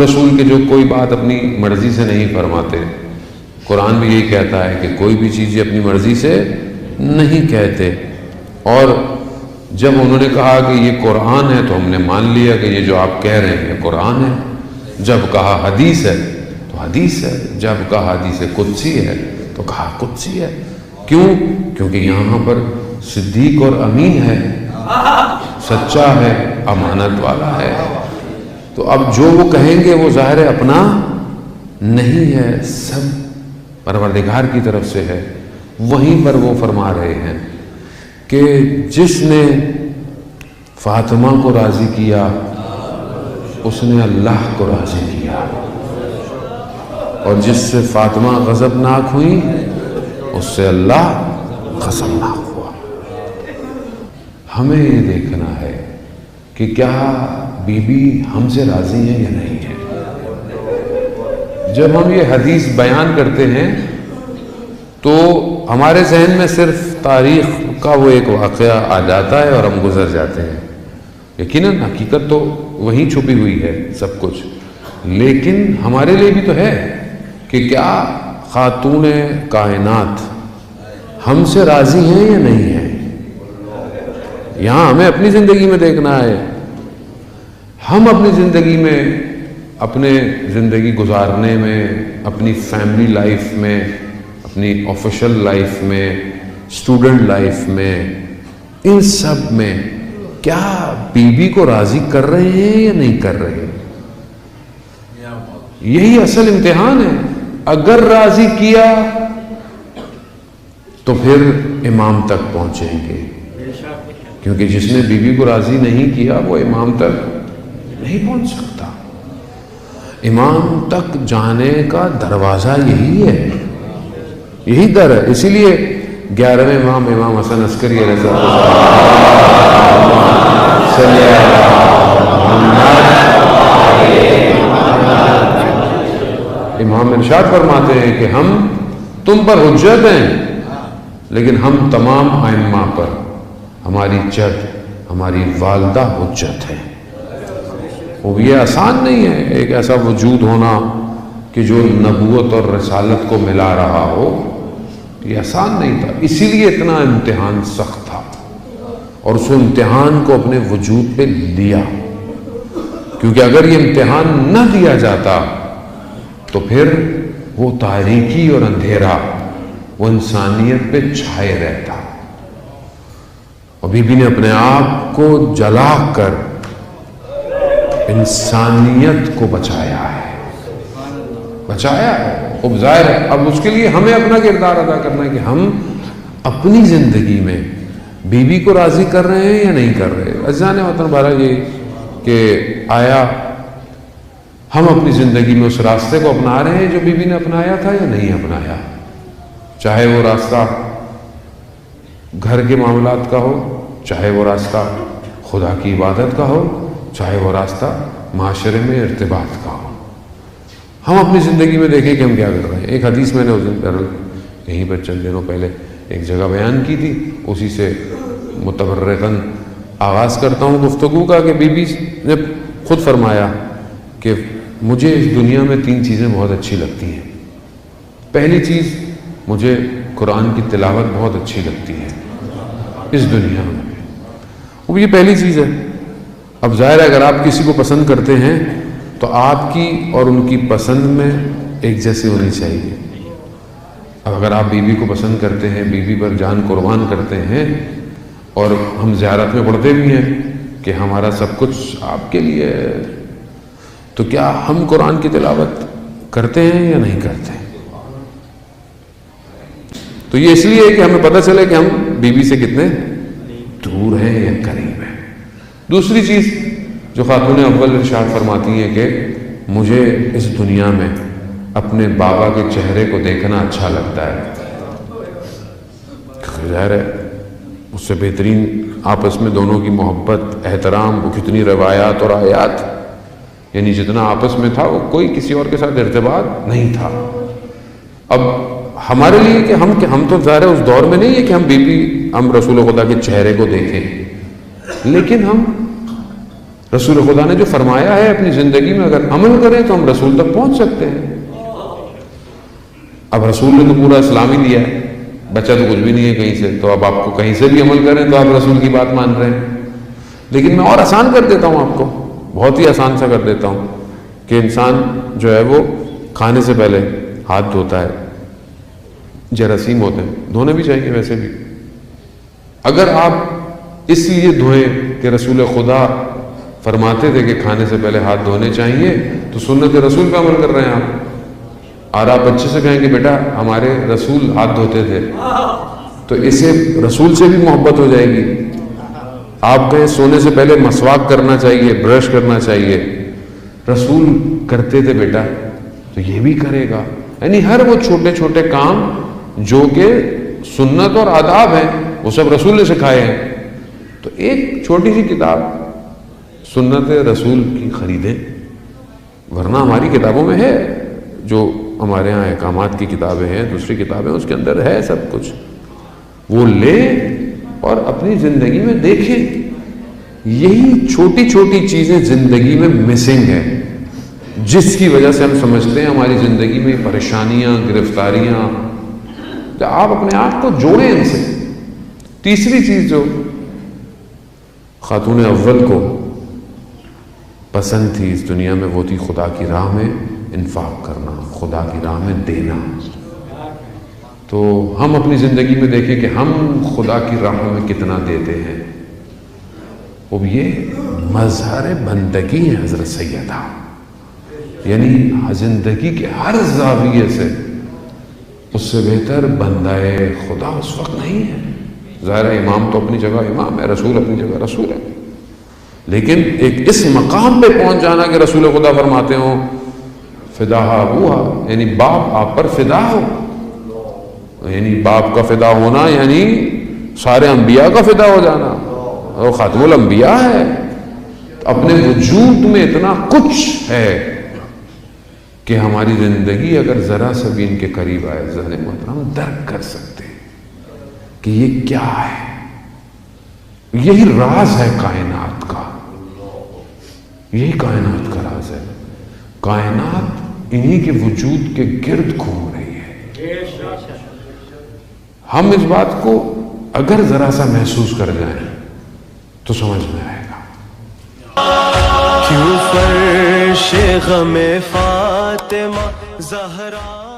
رسول کے جو کوئی بات اپنی مرضی سے نہیں فرماتے. قرآن بھی یہی کہتا ہے کہ کوئی بھی چیز اپنی مرضی سے نہیں کہتے. اور جب انہوں نے کہا کہ یہ قرآن ہے تو ہم نے مان لیا کہ یہ جو آپ کہہ رہے ہیں یہ قرآن ہے. جب کہا حدیث ہے تو حدیث ہے. جب کہا حدیث قدسی ہے تو کہا قدسی ہے. کیوں؟ کیونکہ یہاں پر صدیق اور امین ہے، سچا ہے، امانت والا ہے. تو اب جو وہ کہیں گے وہ ظاہر ہے اپنا نہیں ہے، سب پروردگار کی طرف سے ہے. وہیں پر وہ فرما رہے ہیں کہ جس نے فاطمہ کو راضی کیا اس نے اللہ کو راضی کیا، اور جس سے فاطمہ غضبناک ہوئی اس سے اللہ غضبناک ہوا. ہمیں یہ دیکھنا ہے کہ کیا بی بی ہم سے راضی ہیں یا نہیں ہے. جب ہم یہ حدیث بیان کرتے ہیں تو ہمارے ذہن میں صرف تاریخ کا وہ ایک واقعہ آ جاتا ہے اور ہم گزر جاتے ہیں. یقیناً حقیقت تو وہیں چھپی ہوئی ہے سب کچھ، لیکن ہمارے لیے بھی تو ہے کہ کیا خاتون کائنات ہم سے راضی ہیں یا نہیں ہیں. یہاں ہمیں اپنی زندگی میں دیکھنا ہے. ہم اپنی زندگی میں، اپنے زندگی گزارنے میں، اپنی فیملی لائف میں، اپنی آفیشل لائف میں، اسٹوڈنٹ لائف میں، ان سب میں کیا بیوی کو راضی کر رہے ہیں یا نہیں کر رہے. یہی اصل امتحان ہے. اگر راضی کیا تو پھر امام تک پہنچیں گے، کیونکہ جس نے بیوی کو راضی نہیں کیا وہ امام تک نہیں پہنچ سکتا. امام تک جانے کا دروازہ یہی ہے، یہی در ہے. اسی لیے 11ویں امام، امام حسن عسکری علیہ امام ارشاد فرماتے ہیں کہ ہم تم پر حجت ہیں، لیکن ہم تمام ائمہ پر، ہماری جد، ہماری والدہ حجت ہے. وہ یہ آسان نہیں ہے ایک ایسا وجود ہونا کہ جو نبوت اور رسالت کو ملا رہا ہو. یہ آسان نہیں تھا، اسی لیے اتنا امتحان سخت تھا، اور اس امتحان کو اپنے وجود پہ لیا. کیونکہ اگر یہ امتحان نہ دیا جاتا تو پھر وہ تاریکی اور اندھیرا وہ انسانیت پہ چھائے رہتا. اور بی بی نے اپنے آپ کو جلا کر انسانیت کو بچایا ہے، بچایا ہے. اب ظاہر ہے اب اس کے لیے ہمیں اپنا کردار ادا کرنا ہے کہ ہم اپنی زندگی میں بیوی کو راضی کر رہے ہیں یا نہیں کر رہے. عزیزان وطن، بہرحال یہ کہ آیا ہم اپنی زندگی میں اس راستے کو اپنا رہے ہیں جو بیوی نے اپنایا تھا یا نہیں اپنایا. چاہے وہ راستہ گھر کے معاملات کا ہو، چاہے وہ راستہ خدا کی عبادت کا ہو، چاہے وہ راستہ معاشرے میں ارتباط کا ہو. ہم اپنی زندگی میں دیکھیں کہ ہم کیا کر رہے ہیں. ایک حدیث میں نے اس دن یہیں پر چند دنوں پہلے ایک جگہ بیان کی تھی، اسی سے متبرکاً آغاز کرتا ہوں گفتگو کا کہ بی بی نے خود فرمایا کہ مجھے اس دنیا میں 3 چیزیں بہت اچھی لگتی ہیں. پہلی چیز، مجھے قرآن کی تلاوت بہت اچھی لگتی ہے اس دنیا میں. وہ یہ پہلی چیز ہے. اب ظاہر ہے اگر آپ کسی کو پسند کرتے ہیں تو آپ کی اور ان کی پسند میں ایک جیسی ہونی چاہیے. اب اگر آپ بیوی کو پسند کرتے ہیں، بیوی پر جان قربان کرتے ہیں، اور ہم زیارت میں پڑھتے بھی ہیں کہ ہمارا سب کچھ آپ کے لیے ہے، تو کیا ہم قرآن کی تلاوت کرتے ہیں یا نہیں کرتے. تو یہ اس لیے کہ ہمیں پتہ چلے کہ ہم بیوی سے کتنے دور ہیں یا قریب ہیں. دوسری چیز جو خاتون اول ارشاد فرماتی ہیں کہ مجھے اس دنیا میں اپنے بابا کے چہرے کو دیکھنا اچھا لگتا ہے. ظاہر ہے اس سے بہترین آپس میں دونوں کی محبت، احترام، وہ کتنی روایات اور آیات، یعنی جتنا آپس میں تھا وہ کوئی کسی اور کے ساتھ ارتباط نہیں تھا. اب ہمارے لیے کہ ہم تو ظاہر ہے اس دور میں نہیں ہے کہ ہم رسول خدا کے چہرے کو دیکھیں، لیکن ہم رسول خدا نے جو فرمایا ہے اپنی زندگی میں اگر عمل کریں تو ہم رسول تک پہنچ سکتے ہیں. اب رسول نے تو پورا اسلام ہی دیا ہے, بچہ تو کچھ بھی نہیں ہے کہیں سے, تو اب آپ کو کہیں سے بھی عمل کریں تو آپ رسول کی بات مان رہے ہیں. لیکن میں اور آسان کر دیتا ہوں آپ کو, بہت ہی آسان سا کر دیتا ہوں کہ انسان جو ہے وہ کھانے سے پہلے ہاتھ دھوتا ہے. جراثیم ہوتے ہیں, دھونے بھی چاہیے ویسے بھی. اگر آپ اس لیے دھوئیں کہ رسول خدا فرماتے تھے کہ کھانے سے پہلے ہاتھ دھونے چاہیے, تو سنت رسول پہ عمل کر رہے ہیں آپ. اور آپ بچے سے کہیں کہ بیٹا ہمارے رسول ہاتھ دھوتے تھے, تو اسے رسول سے بھی محبت ہو جائے گی. آپ کہیں سونے سے پہلے مسواک کرنا چاہیے, برش کرنا چاہیے, رسول کرتے تھے بیٹا تو یہ بھی کرے گا. یعنی ہر وہ چھوٹے چھوٹے کام جو کہ سنت اور آداب ہیں وہ سب رسول نے سکھائے ہیں. تو ایک چھوٹی سی کتاب سنت رسول کی خریدیں, ورنہ ہماری کتابوں میں ہے, جو ہمارے ہاں احکامات کی کتابیں ہیں, دوسری کتابیں, اس کے اندر ہے سب کچھ. وہ لیں اور اپنی زندگی میں دیکھیں. یہی چھوٹی چھوٹی چیزیں زندگی میں مسنگ ہیں, جس کی وجہ سے ہم سمجھتے ہیں ہماری زندگی میں پریشانیاں, گرفتاریاں. تو آپ اپنے آپ کو جوڑیں ان سے. تیسری چیز جو خاتون اول کو پسند تھی اس دنیا میں, وہ تھی خدا کی راہ میں انفاق کرنا, خدا کی راہ میں دینا. تو ہم اپنی زندگی میں دیکھیں کہ ہم خدا کی راہ میں کتنا دیتے ہیں. اب یہ مظہر بندگی ہے حضرت سیدہ, یعنی زندگی کے ہر زاویے سے اس سے بہتر بندہ خدا اس وقت نہیں ہے. ظاہر ہے امام تو اپنی جگہ امام ہے, رسول اپنی جگہ رسول ہے, لیکن ایک اس مقام پہ پہنچ جانا کہ رسول خدا فرماتے ہوں فداہا ابوہا, یعنی باپ آپ پر فدا ہو. یعنی باپ کا فدا ہونا یعنی سارے انبیاء کا فدا ہو جانا. اور خاتم الانبیاء ہے, اپنے وجود میں اتنا کچھ ہے کہ ہماری زندگی اگر ذرا سا بھی ان کے قریب آئے, ذہن محترم درک کر سکتے کہ یہ کیا ہے. یہی راز ہے کائنات کا, یہی کائنات کا راز ہے. کائنات انہی کے وجود کے گرد گھوم رہی ہے. ہم اس بات کو اگر ذرا سا محسوس کر جائیں تو سمجھ میں آئے گا. کیوں فرش غم فاطمہ زہرا